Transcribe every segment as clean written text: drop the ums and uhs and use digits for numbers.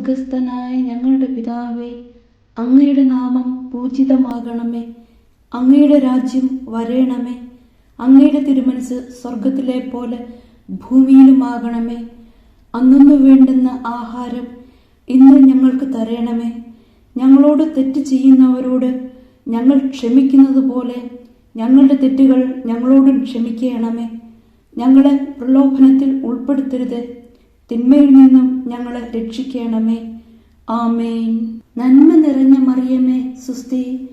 സ്വർഗസ്ഥനായ ഞങ്ങളുടെ പിതാവേ, അങ്ങയുടെ നാമം പൂജിതമാകണമേ. അങ്ങയുടെ രാജ്യം വരേണമേ. അങ്ങയുടെ തിരുമനസ് സ്വർഗത്തിലെ പോലെ ഭൂമിയിലുമാകണമേ. അന്നു വേണ്ടുന്ന ആഹാരം ഇന്ന് ഞങ്ങൾക്ക് തരേണമേ. ഞങ്ങളോട് തെറ്റ് ചെയ്യുന്നവരോട് ഞങ്ങൾ ക്ഷമിക്കുന്നത് പോലെ ഞങ്ങളുടെ തെറ്റുകൾ ഞങ്ങളോടും ക്ഷമിക്കണമേ. ഞങ്ങളെ പ്രലോഭനത്തിൽ ഉൾപ്പെടുത്തരുത്, തിന്മയിൽ നിന്നും ഞങ്ങളെ രക്ഷിക്കണമേ. ആമേൻ. നന്മ നിറഞ്ഞ മറിയമേ, സുസ്തി,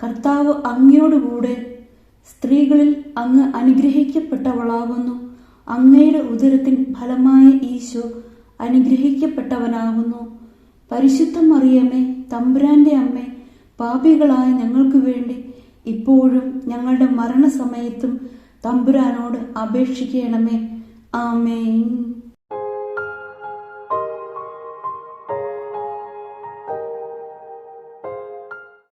കർത്താവ് അങ്ങയോടുകൂടെ സ്ത്രീകളിൽ അങ്ങ് അനുഗ്രഹിക്കപ്പെട്ടവളാകുന്നു. അങ്ങയുടെ ഉദരത്തിൻ ഫലമായ ഈശോ അനുഗ്രഹിക്കപ്പെട്ടവനാകുന്നു. പരിശുദ്ധ മറിയമേ, തമ്പുരാന്റെ അമ്മേ, പാപികളായ ഞങ്ങൾക്ക് വേണ്ടി ഇപ്പോഴും ഞങ്ങളുടെ മരണസമയത്തും തമ്പുരാനോട് അപേക്ഷിക്കണമേ. ആമേൻ.